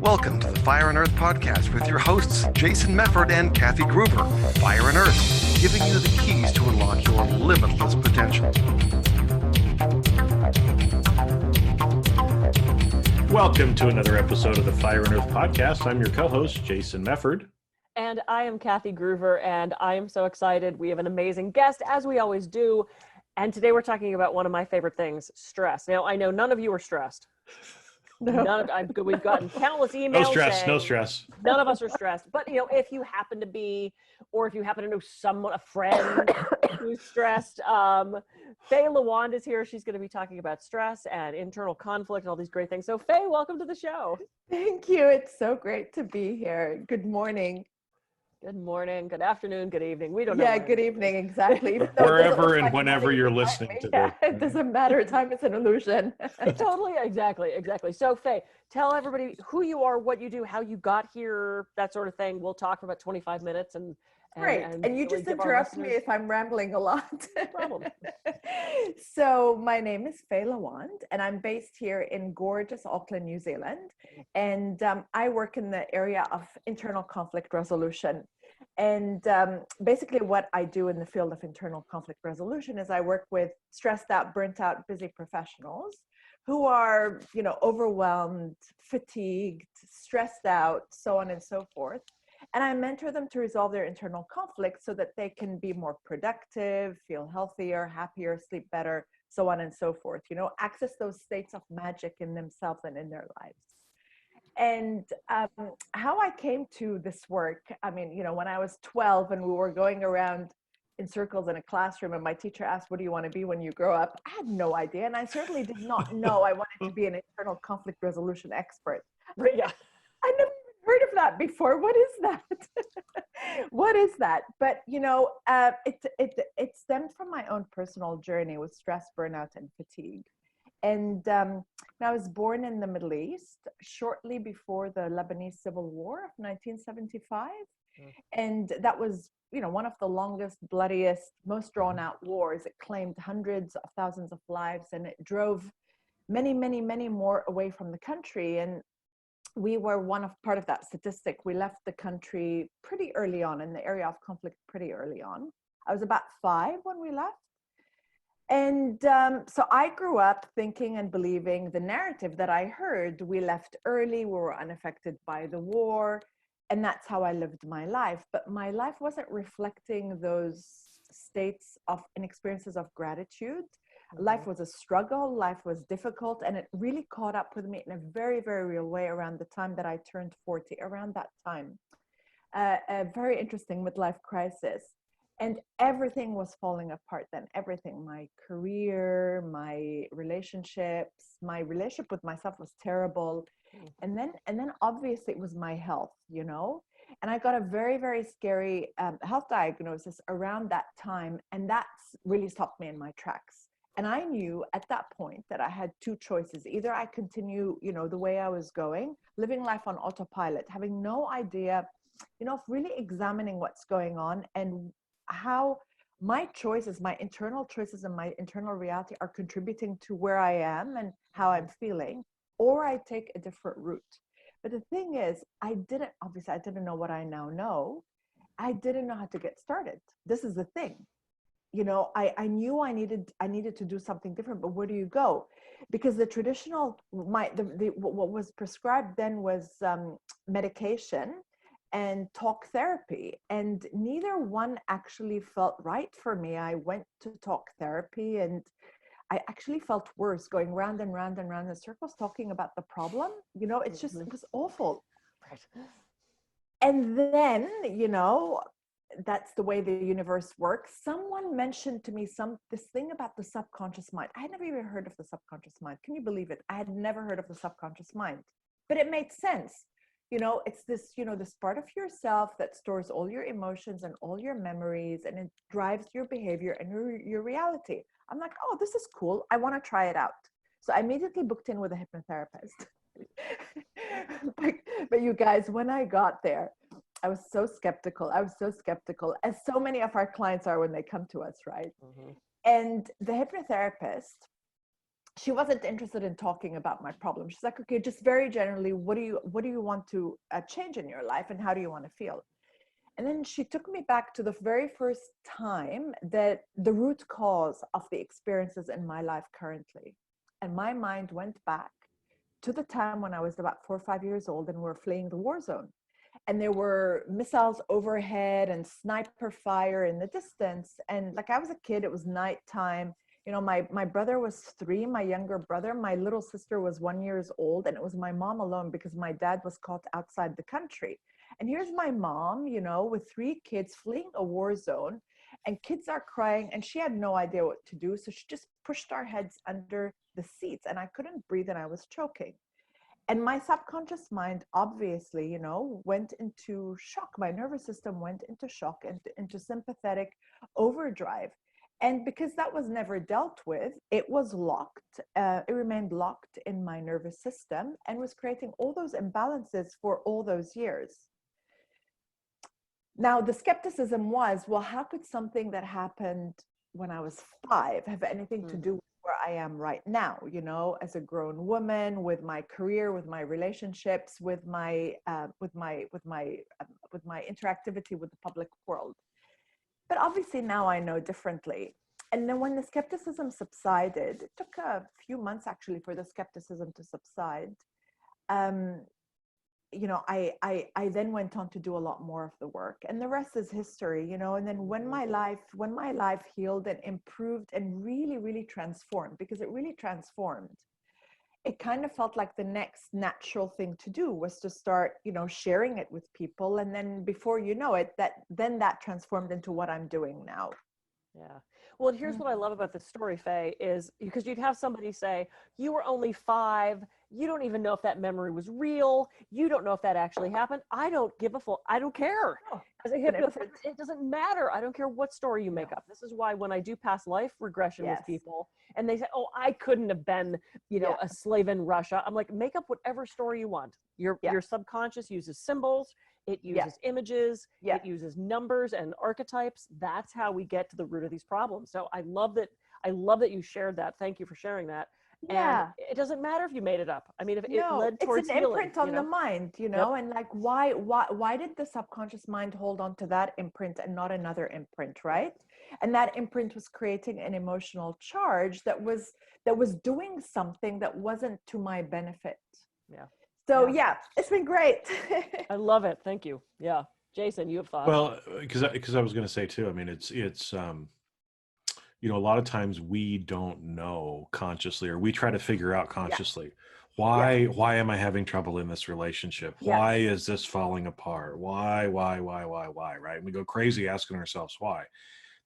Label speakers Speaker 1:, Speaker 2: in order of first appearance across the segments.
Speaker 1: Welcome to the Fire and Earth podcast with your hosts, Jason Mefford and Kathy Gruber. Fire and Earth, giving you the keys to unlock your limitless potential.
Speaker 2: Welcome to another episode of the Fire and Earth podcast. I'm your co-host, Jason Mefford.
Speaker 3: And I am Kathy Gruber, and I am so excited. We have an amazing guest, as we always do. And today we're talking about one of my favorite things, stress. Now, I know none of you are stressed. No. We've gotten countless emails.
Speaker 2: No stress.
Speaker 3: None of us are stressed. But, if you happen to be, or if you happen to know someone, a friend who's stressed, Faye Lawand is here. She's going to be talking about stress and internal conflict and all these great things. So, Faye, welcome to the show.
Speaker 4: Thank you. It's so great to be here. Good morning.
Speaker 3: Good morning, good afternoon, good evening. We don't know.
Speaker 4: Yeah, good evening, exactly.
Speaker 2: Wherever and whenever you're listening to this.
Speaker 4: It doesn't matter. Time is an illusion.
Speaker 3: Totally, exactly. So, Faye, tell everybody who you are, what you do, how you got here, that sort of thing. We'll talk for about 25 minutes.
Speaker 4: Great. And you just interrupt me if I'm rambling a lot.
Speaker 3: No problem.
Speaker 4: So my name is Faye Lawand, and I'm based here in gorgeous Auckland, New Zealand. And I work in the area of internal conflict resolution. And basically what I do in the field of internal conflict resolution is I work with stressed out, burnt out, busy professionals who are, overwhelmed, fatigued, stressed out, so on and so forth. And I mentor them to resolve their internal conflict so that they can be more productive, feel healthier, happier, sleep better, so on and so forth, access those states of magic in themselves and in their lives. And how I came to this work, when I was 12 and we were going around in circles in a classroom and my teacher asked, what do you want to be when you grow up? I had no idea. And I certainly did not know I wanted to be an internal conflict resolution expert.
Speaker 3: Yeah.
Speaker 4: I never heard of that before. What is that? What is that? But, it stemmed from my own personal journey with stress, burnout, and fatigue. And I was born in the Middle East shortly before the Lebanese Civil War of 1975. And that was, one of the longest, bloodiest, most drawn out wars. It claimed hundreds of thousands of lives, and it drove many, many, many more away from the country. And we were part of that statistic. We left the country pretty early on, in the area of conflict pretty early on. I was about 5 when we left. And so I grew up thinking and believing the narrative that I heard. We left early, we were unaffected by the war, and that's how I lived my life. But my life wasn't reflecting those states of and experiences of gratitude. Life was a struggle, life was difficult, and it really caught up with me in a very, very real way around the time that I turned 40, around that time. A very interesting midlife crisis. And everything was falling apart then, everything. My career, my relationships, my relationship with myself was terrible. And then obviously it was my health, and I got a very, very scary health diagnosis around that time. And that's really stopped me in my tracks. And I knew at that point that I had 2 choices. Either I continue, the way I was going, living life on autopilot, having no idea, of really examining what's going on and how my choices, my internal choices and my internal reality are contributing to where I am and how I'm feeling, or I take a different route. But the thing is, I didn't know what I now know. I didn't know how to get started. This is the thing. I knew I needed to do something different, but where do you go? Because the traditional, what was prescribed then was medication and talk therapy, and neither one actually felt right for me. I went to talk therapy and I actually felt worse, going round and round and round in circles, talking about the problem. It's just, it was awful.
Speaker 3: Right.
Speaker 4: And then, that's the way the universe works. Someone mentioned to me this thing about the subconscious mind. I had never even heard of the subconscious mind. Can you believe it? I had never heard of the subconscious mind, but it made sense. It's this, this part of yourself that stores all your emotions and all your memories, and it drives your behavior and your reality. I'm like, oh, this is cool. I want to try it out. So I immediately booked in with a hypnotherapist. But you guys, when I got there, I was so skeptical, as so many of our clients are when they come to us, right? And the hypnotherapist she wasn't interested in talking about my problem. She's like, okay, just very generally, what do you want to change in your life, and how do you want to feel? And then she took me back to the very first time that the root cause of the experiences in my life currently. And my mind went back to the time when I was about 4 or 5 years old and we're fleeing the war zone. And there were missiles overhead and sniper fire in the distance. And like, I was a kid, it was nighttime. You know, my brother was 3, my younger brother, my little sister was 1 year old, and it was my mom alone because my dad was caught outside the country. And here's my mom, you know, with 3 kids fleeing a war zone, and kids are crying, and she had no idea what to do. So she just pushed our heads under the seats, and I couldn't breathe and I was choking. And my subconscious mind, obviously, you know, went into shock. My nervous system went into shock, into sympathetic overdrive. And because that was never dealt with, it was locked. It remained locked in my nervous system and was creating all those imbalances for all those years. Now, the skepticism was, well, how could something that happened when I was 5 have anything to do with where I am right now, you know, as a grown woman, with my career, with my relationships, with my interactivity with the public world? But obviously now I know differently. And then when the skepticism subsided, it took a few months actually for the skepticism to subside. You know, I then went on to do a lot more of the work, and the rest is history, you know. And then when my life healed and improved and really, really transformed, because it really transformed, it kind of felt like the next natural thing to do was to start, you know, sharing it with people. And then before you know it, that transformed into what I'm doing now.
Speaker 3: Yeah. Well, and here's what I love about this story, Faye, is because you'd have somebody say, you were only 5. You don't even know if that memory was real. You don't know if that actually happened. I don't give a fuck. I don't care. As a hypnotherapist, it doesn't matter. I don't care what story you make up. This is why when I do past life regression with people and they say, oh, I couldn't have been, you know, a slave in Russia. I'm like, make up whatever story you want. Your subconscious uses symbols. It uses images. It uses numbers and archetypes. That's how we get to the root of these problems. So I love that you shared that. Thank you for sharing that. And it doesn't matter if you made it up. I mean, if it led towards healing,
Speaker 4: it's an imprint on the mind, you know. And like, why did the subconscious mind hold on to that imprint and not another imprint, right? And that imprint was creating an emotional charge that was doing something that wasn't to my benefit. So it's been great.
Speaker 3: I love it. Thank you. Yeah. Jason, you have thoughts?
Speaker 2: Well, because I was going to say too, I mean, it's you know, a lot of times we don't know consciously, or we try to figure out consciously, why am I having trouble in this relationship? Why is this falling apart? Why, right? And we go crazy asking ourselves why.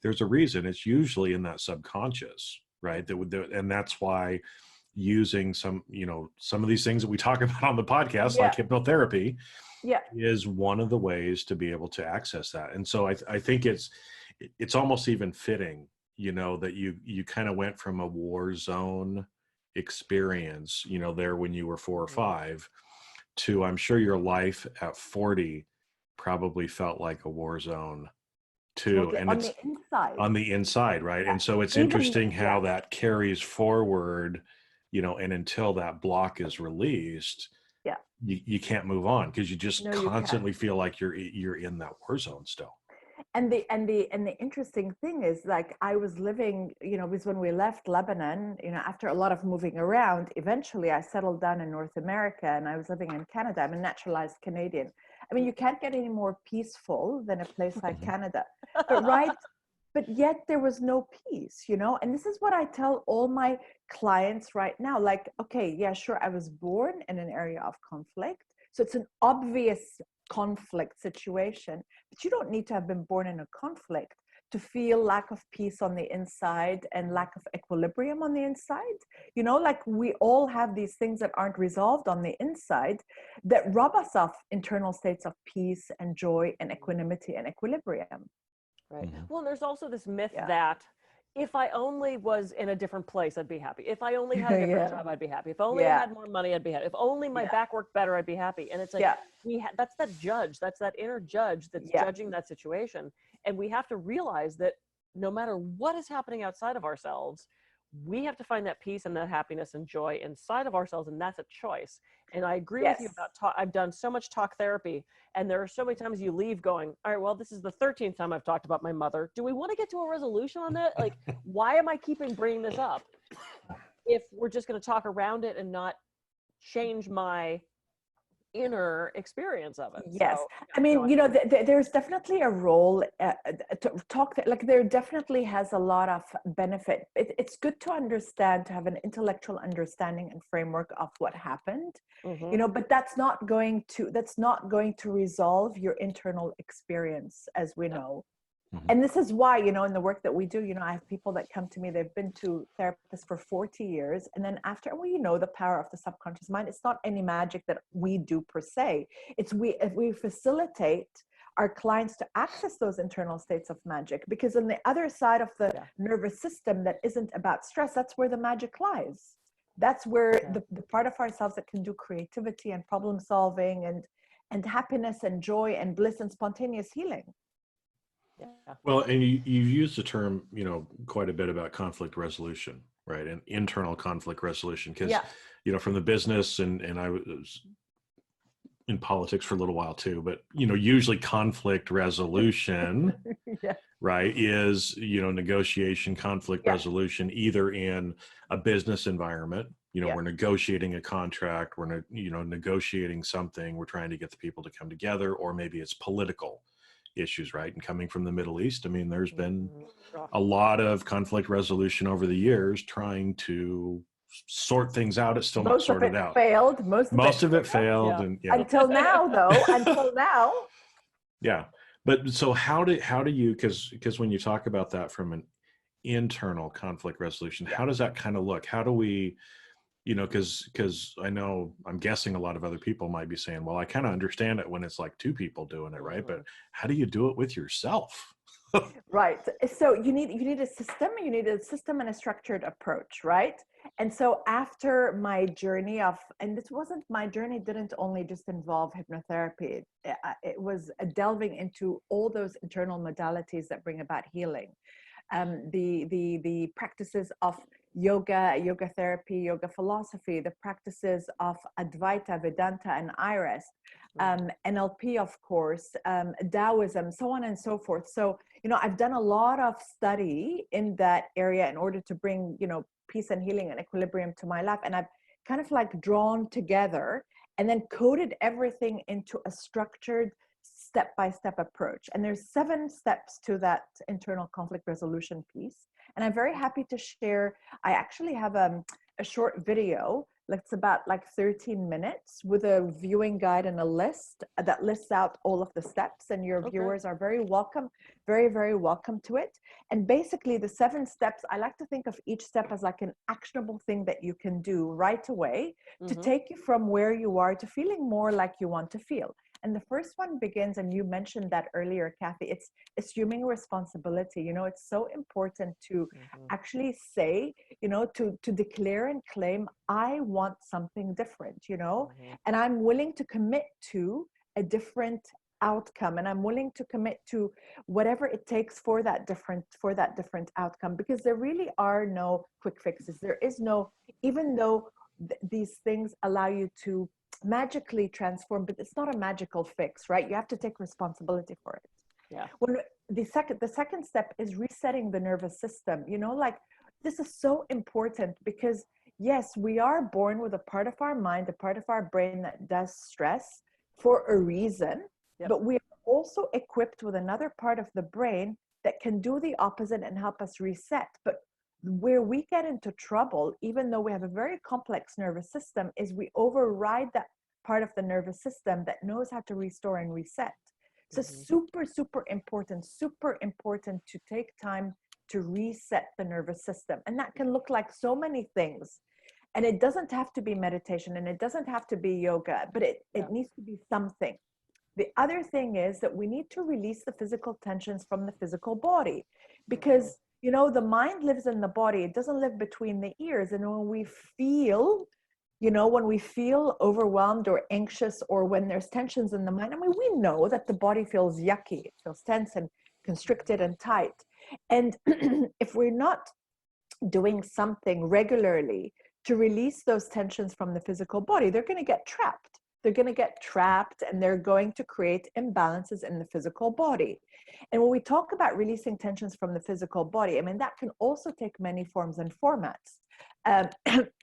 Speaker 2: There's a reason. It's usually in that subconscious, right? And that's why using some of these things that we talk about on the podcast, like hypnotherapy, is one of the ways to be able to access that. And so I think it's almost even fitting, you know, that you kind of went from a war zone experience, you know, there when you were 4 or 5, to, I'm sure your life at 40 probably felt like a war zone too. And it's on the inside, right? And so it's interesting how that carries forward, you know, and until that block is released, you can't move on, because you just constantly feel like you're in that war zone still.
Speaker 4: And the interesting thing is, like, I was living, you know, because when we left Lebanon, you know, after a lot of moving around, eventually I settled down in North America, and I was living in Canada. I'm a naturalized Canadian. I mean, you can't get any more peaceful than a place like Canada, but yet there was no peace, you know. And this is what I tell all my clients right now. Like, okay, yeah, sure, I was born in an area of conflict, so it's an obvious conflict situation, but you don't need to have been born in a conflict to feel lack of peace on the inside and lack of equilibrium on the inside. You know, like, we all have these things that aren't resolved on the inside that rob us of internal states of peace and joy and equanimity and equilibrium.
Speaker 3: Right. Well, there's also this myth that if I only was in a different place, I'd be happy. If I only had a different job, I'd be happy. If only I had more money, I'd be happy. If only my back worked better, I'd be happy. And it's like, that's that judge, that's that inner judge that's judging that situation. And we have to realize that no matter what is happening outside of ourselves, we have to find that peace and that happiness and joy inside of ourselves, and that's a choice. And I agree with you about talk. I've done so much talk therapy, and there are so many times you leave going, all right, well, this is the 13th time I've talked about my mother. Do we want to get to a resolution on that? Like, why am I bringing this up if we're just going to talk around it and not change my inner experience of it?
Speaker 4: Yes.
Speaker 3: So,
Speaker 4: I mean, you know, there's definitely a role to talk, like there definitely has a lot of benefit. It's good to understand, to have an intellectual understanding and framework of what happened, you know, but that's not going to resolve your internal experience, as we know. And this is why, you know, in the work that we do, you know, I have people that come to me, they've been to therapists for 40 years. And then after, we know the power of the subconscious mind. It's not any magic that we do per se. It's we facilitate our clients to access those internal states of magic, because on the other side of the nervous system that isn't about stress, that's where the magic lies. That's where the part of ourselves that can do creativity and problem solving and happiness and joy and bliss and spontaneous healing.
Speaker 3: Yeah.
Speaker 2: Well, and you've used the term, you know, quite a bit about conflict resolution, right? And internal conflict resolution, because, you know, from the business and I was in politics for a little while too, but, you know, usually conflict resolution, right, is, you know, negotiation, conflict resolution, either in a business environment, you know, we're negotiating a contract, we're, you know, negotiating something, we're trying to get the people to come together, or maybe it's political issues, right? And coming from the Middle East, I mean, there's been a lot of conflict resolution over the years trying to sort things out. It's still not sorted out.
Speaker 4: Most of it failed.
Speaker 2: And
Speaker 4: until now, though. Until now.
Speaker 2: Yeah. But so how do you, because when you talk about that from an internal conflict resolution, how does that kind of look? How do we, you know, because I know, I'm guessing a lot of other people might be saying, well, I kind of understand it when it's like two people doing it, right? But how do you do it with yourself?
Speaker 4: Right. So you need a system. You need a system and a structured approach, right? And so after my journey and this wasn't my journey, didn't only just involve hypnotherapy. It was delving into all those internal modalities that bring about healing. The practices of yoga therapy, yoga philosophy, the practices of Advaita, Vedanta, and Iris, NLP, of course, Taoism, so on and so forth. So, you know, I've done a lot of study in that area in order to bring, you know, peace and healing and equilibrium to my life. And I've kind of like drawn together and then coded everything into a structured step-by-step approach. And there's 7 steps to that internal conflict resolution piece. And I'm very happy to share, I actually have a short video that's about like 13 minutes with a viewing guide and a list that lists out all of the steps, and your viewers are very welcome, very, very welcome to it. And basically the 7 steps, I like to think of each step as like an actionable thing that you can do right away to take you from where you are to feeling more like you want to feel. And the first one begins, and you mentioned that earlier, Kathy, it's assuming responsibility. You know, it's so important to actually say, you know, to declare and claim, I want something different, you know, and I'm willing to commit to a different outcome, and I'm willing to commit to whatever it takes for that different outcome, because there really are no quick fixes. There is no, even though these things allow you to magically transform, but it's not a magical fix, right? You have to take responsibility for it.
Speaker 3: Yeah.
Speaker 4: When the second step is resetting the nervous system. You know, like this is so important, because yes, we are born with a part of our mind, a part of our brain that does stress for a reason, but we are also equipped with another part of the brain that can do the opposite and help us reset. But where we get into trouble, even though we have a very complex nervous system, is we override that part of the nervous system that knows how to restore and reset. So super important to take time to reset the nervous system. And that can look like so many things. And it doesn't have to be meditation, and it doesn't have to be yoga, but it needs to be something. The other thing is that we need to release the physical tensions from the physical body, because you know, the mind lives in the body. It doesn't live between the ears. And when we feel, you know, when we feel overwhelmed or anxious, or when there's tensions in the mind, I mean, we know that the body feels yucky. It feels tense and constricted and tight. And if we're not doing something regularly to release those tensions from the physical body, they're going to get trapped. They're going to get trapped and they're going to create imbalances in the physical body. And when we talk about releasing tensions from the physical body, I mean, that can also take many forms and formats.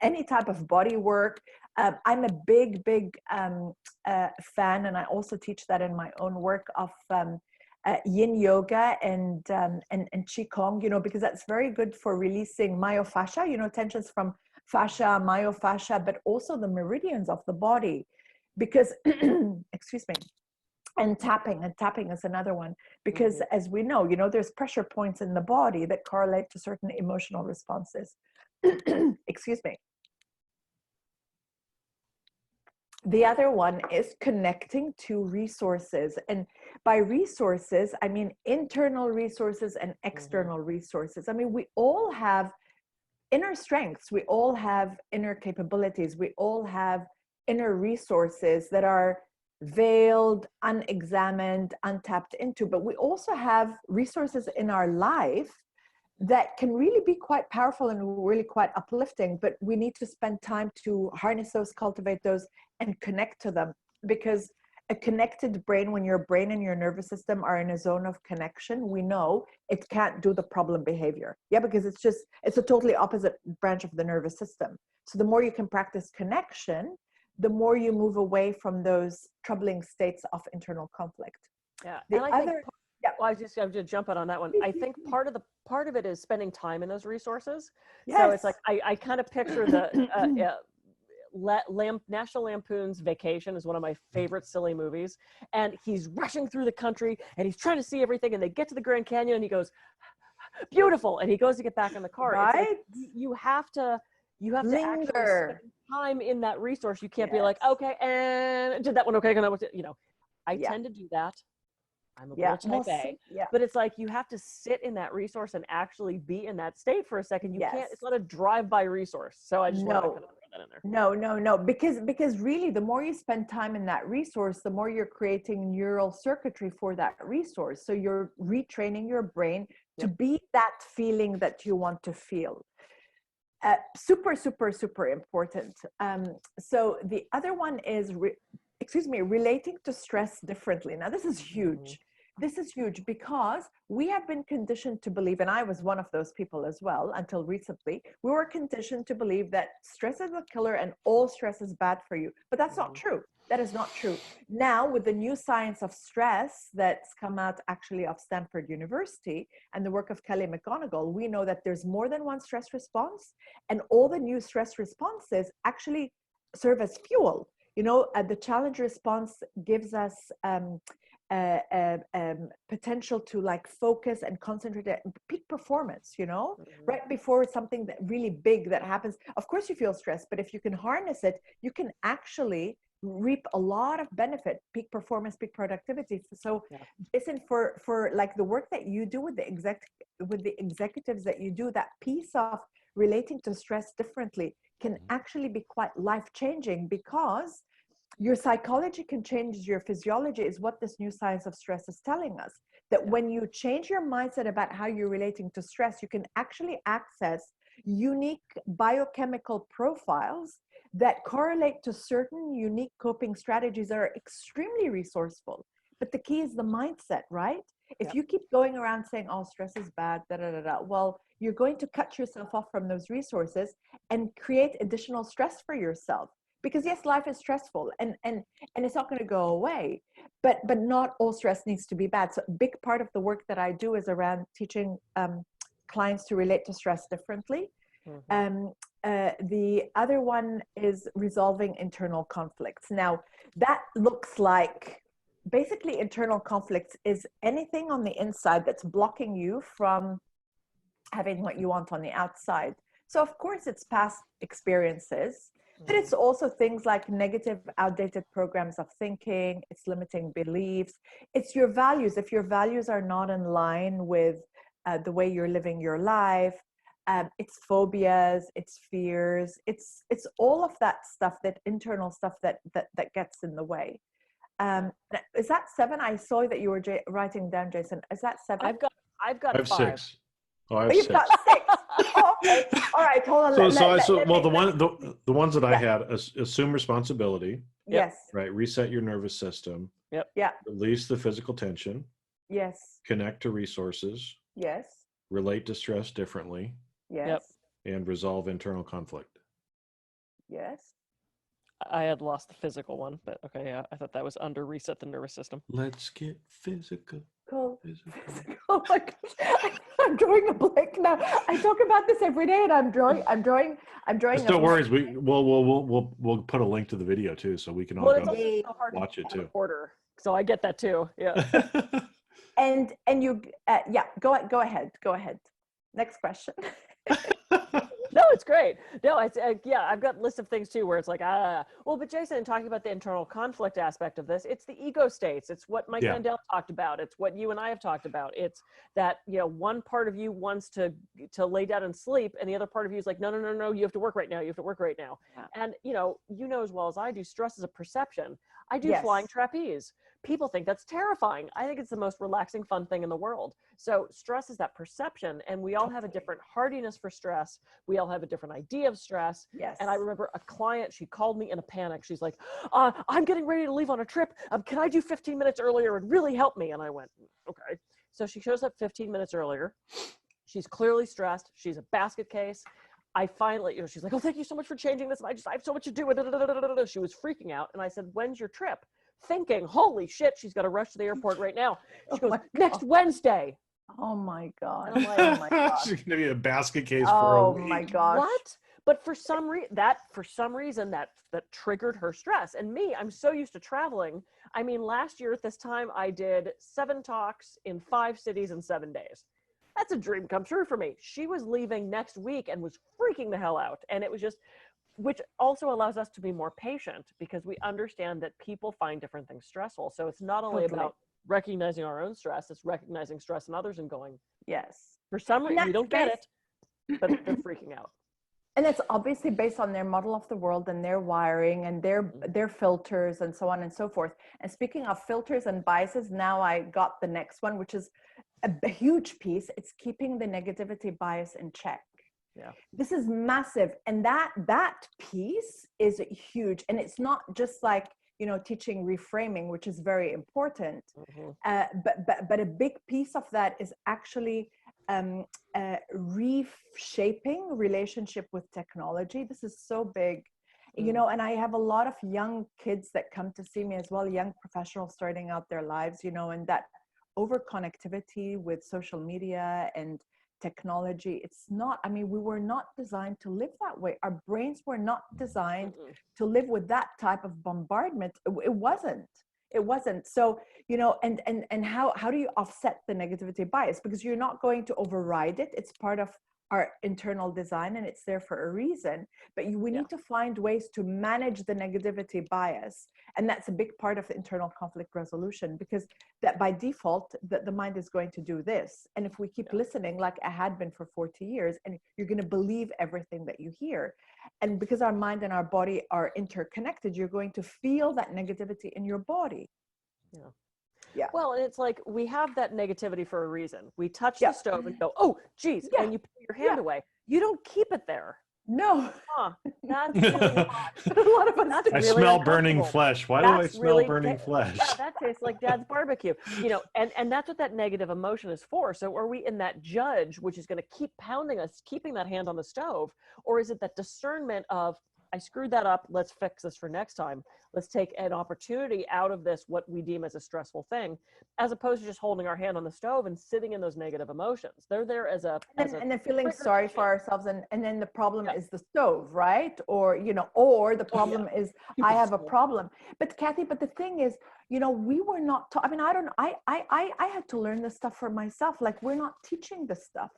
Speaker 4: Any type of body work. I'm a big fan, and I also teach that in my own work, of yin yoga and qigong, you know, because that's very good for releasing myofascia, you know, tensions from fascia, myofascia, but also the meridians of the body. Because, excuse me, and tapping is another one, because as we know, you know, there's pressure points in the body that correlate to certain emotional responses. Excuse me. The other one is connecting to resources. And by resources, I mean internal resources and external resources. I mean, we all have inner strengths. We all have inner capabilities. We all have inner resources that are veiled, unexamined, untapped into. But we also have resources in our life that can really be quite powerful and really quite uplifting, but we need to spend time to harness those, cultivate those, and connect to them. Because a connected brain, when your brain and your nervous system are in a zone of connection, we know it can't do the problem behavior. Yeah, because it's a totally opposite branch of the nervous system. So the more you can practice connection, the more you move away from those troubling states of internal conflict.
Speaker 3: Yeah,
Speaker 4: the
Speaker 3: and I
Speaker 4: other,
Speaker 3: think, well, I'm just jumping on that one. I think part of it is spending time in those resources.
Speaker 4: yes.
Speaker 3: So it's like I kind of picture the National Lampoon's Vacation is one of my favorite silly movies, and he's rushing through the country and he's trying to see everything, and they get to the Grand Canyon and he goes, beautiful, and he goes to get back in the car.
Speaker 4: Right?
Speaker 3: It's like you have to actually spend time in that resource. You can't be like, okay, and did that one okay, you know. I tend to do that. I'm a little type A, but it's like you have to sit in that resource and actually be in that state for a second. You can't, it's not a drive-by resource. So I just want to kind of throw that in there.
Speaker 4: No, because really the more you spend time in that resource, the more you're creating neural circuitry for that resource. So you're retraining your brain to be that feeling that you want to feel. Super important. So the other one is, relating to stress differently. Now, this is huge. This is huge because we have been conditioned to believe, and I was one of those people as well until recently, we were conditioned to believe that stress is a killer and all stress is bad for you. But that's not true. That is not true. Now, with the new science of stress that's come out actually of Stanford University and the work of Kelly McGonigal, we know that there's more than one stress response, and all the new stress responses actually serve as fuel. You know, the challenge response gives us potential to like focus and concentrate at peak performance, you know, right before something that really big that happens. Of course you feel stressed, but if you can harness it, you can actually reap a lot of benefit, peak performance, peak productivity. So listen, for like the work that you do with the executives that you do, that piece of relating to stress differently can actually be quite life-changing, because your psychology can change your physiology, is what this new science of stress is telling us. That when you change your mindset about how you're relating to stress, you can actually access unique biochemical profiles that correlate to certain unique coping strategies that are extremely resourceful. But the key is the mindset, right? If you keep going around saying, oh, stress is bad, well, you're going to cut yourself off from those resources and create additional stress for yourself. Because yes, life is stressful and it's not going to go away, but not all stress needs to be bad. So a big part of the work that I do is around teaching clients to relate to stress differently. The other one is resolving internal conflicts. Now, that looks like, basically internal conflicts is anything on the inside that's blocking you from having what you want on the outside. So of course it's past experiences, but it's also things like negative, outdated programs of thinking, it's limiting beliefs, it's your values. If your values are not in line with the way you're living your life, it's phobias, it's fears, it's all of that stuff, that internal stuff that gets in the way. Is that 7? I saw that you were writing down, Jason. Is that 7?
Speaker 3: I've got 5.
Speaker 2: 6. Oh, I have
Speaker 4: But you've
Speaker 2: 6.
Speaker 4: got 6. Oh, okay. All right. Hold on.
Speaker 2: The ones that I
Speaker 4: Yeah.
Speaker 2: had, assume responsibility,
Speaker 3: Yep.
Speaker 4: Yes.
Speaker 2: right? Reset your nervous system,
Speaker 3: Yep.
Speaker 4: Yeah.
Speaker 2: release the physical tension,
Speaker 4: Yes.
Speaker 2: connect to resources,
Speaker 4: Yes.
Speaker 2: relate to stress differently,
Speaker 4: Yes.
Speaker 2: and resolve internal conflict.
Speaker 4: Yes.
Speaker 3: I had lost the physical one, but okay, yeah. I thought that was under reset the nervous system.
Speaker 2: Let's get physical.
Speaker 4: Cool.
Speaker 2: Physical.
Speaker 4: Oh my gosh. I'm drawing a blank now. I talk about this every day and I'm drawing.
Speaker 2: Just don't worry. We'll put a link to the video too, so we can all
Speaker 3: Well, it's
Speaker 2: go
Speaker 3: also so hard
Speaker 2: watch
Speaker 3: to
Speaker 2: it too.
Speaker 3: order, so I get that too. Yeah.
Speaker 4: And you, yeah, go ahead. Next question.
Speaker 3: No, it's great. No, yeah, I've got lists of things too where it's like, well, but Jason, talking about the internal conflict aspect of this, it's the ego states. It's what Mike Mandel talked about. It's what you and I have talked about. It's that, one part of you wants to lay down and sleep, and the other part of you is like, no, you have to work right now. You have to work right now.
Speaker 4: Yeah.
Speaker 3: And, you know as well as I do, stress is a perception. I do
Speaker 4: Yes.
Speaker 3: flying trapeze. People think that's terrifying. I think it's the most relaxing, fun thing in the world. So stress is that perception, and we all have a different hardiness for stress. We all have a different idea of stress.
Speaker 4: Yes.
Speaker 3: And I remember a client, she called me in a panic. She's like, I'm getting ready to leave on a trip. Can I do 15 minutes earlier and really help me? And I went, okay. So she shows up 15 minutes earlier. She's clearly stressed. She's a basket case. I finally, she's like, oh, thank you so much for changing this. And I have so much to do. She was freaking out. And I said, when's your trip? Thinking, holy shit, she's got to rush to the airport right now. She goes, next Wednesday.
Speaker 4: Oh my God.
Speaker 3: And I'm like,
Speaker 4: Oh my gosh.
Speaker 2: She's gonna be a basket case for a week.
Speaker 4: Oh my gosh.
Speaker 3: what? But for some reason that triggered her stress. And me, I'm so used to traveling. I mean, last year at this time, I did 7 talks in 5 cities in 7 days. That's a dream come true for me. She was leaving next week and was freaking the hell out. And it was just, which also allows us to be more patient because we understand that people find different things stressful. So it's not only
Speaker 4: Totally.
Speaker 3: about recognizing our own stress, it's recognizing stress in others and going,
Speaker 4: Yes.
Speaker 3: for some reason,
Speaker 4: that's
Speaker 3: we don't get it, but they're freaking out.
Speaker 4: And it's obviously based on their model of the world and their wiring and their filters and so on and so forth. And speaking of filters and biases, now I got the next one, which is a huge piece. It's keeping the negativity bias in check.
Speaker 3: Yeah.
Speaker 4: This is massive. And that piece is huge. And it's not just like, teaching reframing, which is very important.
Speaker 3: Mm-hmm.
Speaker 4: But a big piece of that is actually reshaping relationship with technology. This is so big, and I have a lot of young kids that come to see me as well, young professionals starting out their lives, and that over connectivity with social media and technology, we were not designed to live that way. Our brains were not designed to live with that type of bombardment. It wasn't. So, and how do you offset the negativity bias? Because you're not going to override it. It's part of our internal design and it's there for a reason, but we need to find ways to manage the negativity bias. And that's a big part of the internal conflict resolution, because that by default, the mind is going to do this. And if we keep listening, like I had been for 40 years, and you're going to believe everything that you hear. And because our mind and our body are interconnected, you're going to feel that negativity in your body. Yeah.
Speaker 3: Well, and it's like we have that negativity for a reason. We touch the stove and go, oh, geez, and you put your hand away. You don't keep it there.
Speaker 4: No.
Speaker 3: That's really odd.
Speaker 4: A lot of us.
Speaker 2: I smell burning flesh. Why do I smell burning flesh?
Speaker 3: Yeah, that tastes like Dad's barbecue. And that's what that negative emotion is for. So are we in that judge, which is going to keep pounding us, keeping that hand on the stove? Or is it that discernment of, I screwed that up, let's fix this for next time. Let's take an opportunity out of this, what we deem as a stressful thing, as opposed to just holding our hand on the stove and sitting in those negative emotions. They're there as a...
Speaker 4: And then feeling sorry for ourselves. And then the problem is the stove, right? Or, or the problem is I have a problem. But Kathy, the thing is, we were not taught. I had to learn this stuff for myself. Like, we're not teaching this stuff.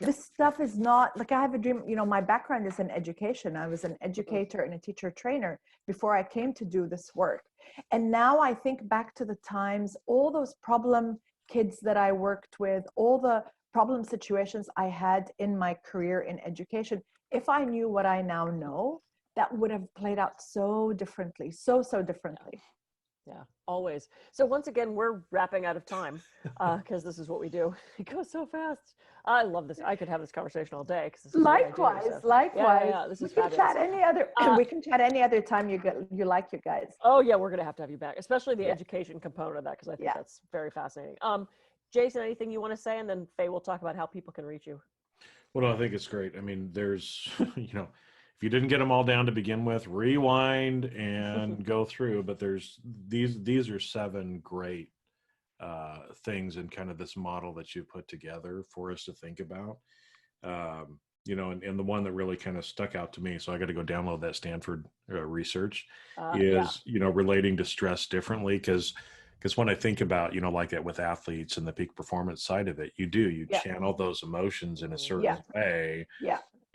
Speaker 4: This stuff is not, like, I have a dream, my background is in education. I was an educator and a teacher trainer before I came to do this work. And now I think back to the times, all those problem kids that I worked with, all the problem situations I had in my career in education. If I knew what I now know, that would have played out so differently, so differently.
Speaker 3: Yeah, always. So once again, we're wrapping out of time because this is what we do. It goes so fast. I love this. I could have this conversation all day because this is what I do,
Speaker 4: Likewise,
Speaker 3: so.
Speaker 4: likewise.
Speaker 3: Yeah, this
Speaker 4: We
Speaker 3: is
Speaker 4: can
Speaker 3: fabulous.
Speaker 4: chat any other. We can chat any other time you like, you guys.
Speaker 3: Oh yeah, we're gonna have to have you back, especially the
Speaker 4: Yeah.
Speaker 3: education component of that because I think
Speaker 4: Yeah.
Speaker 3: that's very fascinating. Jason, anything you want to say, and then Faye will talk about how people can reach you.
Speaker 2: Well, no, I think it's great. I mean, there's, if you didn't get them all down to begin with, rewind and go through. But there's these are 7 great things in kind of this model that you put together for us to think about. And the one that really kind of stuck out to me, so I got to go download that Stanford research, is relating to stress differently, because when I think about, like that with athletes and the peak performance side of it, you channel those emotions in a certain way,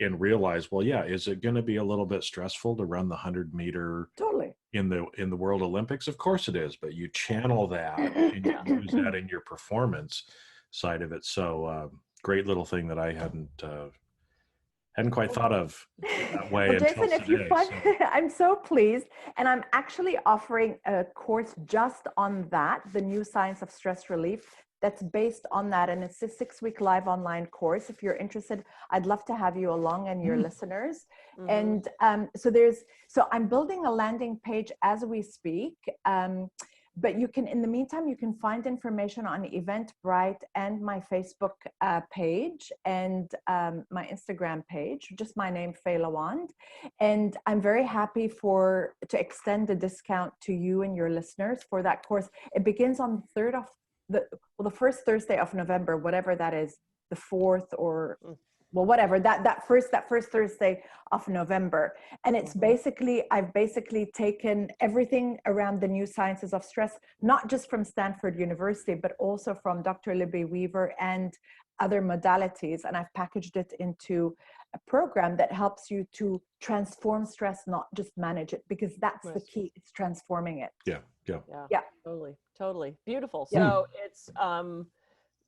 Speaker 2: and realize, well, is it going to be a little bit stressful to run the 100-meter
Speaker 4: Totally.
Speaker 2: in the World Olympics? Of course it is, but you channel that and you use that in your performance side of it. So great little thing that I hadn't quite thought of that way.
Speaker 4: Well,
Speaker 2: until
Speaker 4: Jason, if you
Speaker 2: today,
Speaker 4: find,
Speaker 2: so.
Speaker 4: I'm so pleased. And I'm actually offering a course just on that, the new science of stress relief, that's based on that. And it's a 6-week live online course. If you're interested, I'd love to have you along and your listeners.
Speaker 3: Mhm.
Speaker 4: And so I'm building a landing page as we speak. But you can, in the meantime, you can find information on Eventbrite and my Facebook page and my Instagram page, just my name, Faye Lawand. And I'm very happy to extend the discount to you and your listeners for that course. It begins on the first Thursday of November, whatever that is, the 4th or whatever, that first Thursday of November. And it's I've basically taken everything around the new sciences of stress, not just from Stanford University, but also from Dr. Libby Weaver and other modalities. And I've packaged it into a program that helps you to transform stress, not just manage it, because that's the key. It's transforming it.
Speaker 3: Yeah. Totally. Beautiful.
Speaker 4: Yeah.
Speaker 3: So it's,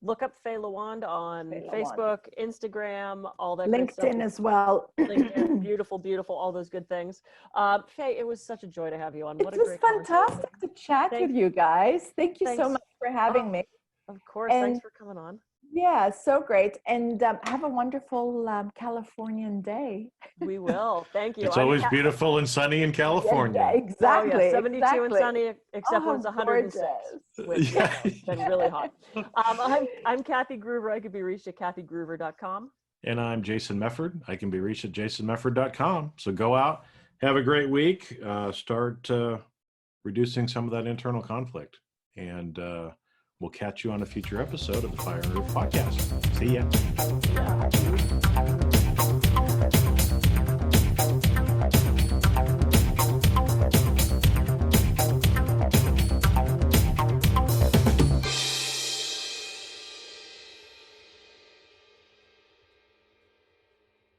Speaker 3: look up Faye Lawand on
Speaker 4: Faye Lawand.
Speaker 3: Facebook, Instagram, all that good stuff.
Speaker 4: LinkedIn as well.
Speaker 3: LinkedIn, beautiful, all those good things. Faye, it was such a joy to have you on. What
Speaker 4: It
Speaker 3: a
Speaker 4: was
Speaker 3: great
Speaker 4: fantastic to chat with you guys. Thank you so
Speaker 3: Thanks.
Speaker 4: much for having me.
Speaker 3: Of course,
Speaker 4: And-
Speaker 3: thanks for coming on.
Speaker 4: Yeah, so great. And have a wonderful Californian day.
Speaker 3: We will. Thank you.
Speaker 2: It's always beautiful and sunny in California.
Speaker 4: Yeah, exactly.
Speaker 3: Oh, yeah, 72 and
Speaker 4: exactly.
Speaker 3: sunny, except when it's 106. Which has been really hot. I'm Kathy Groover. I could be reached at kathygroover.com.
Speaker 2: And I'm Jason Mefford. I can be reached at jasonmefford.com. So go out, have a great week, start reducing some of that internal conflict. And we'll catch you on a future episode of the Fire and Roof podcast. See ya.
Speaker 3: Yeah.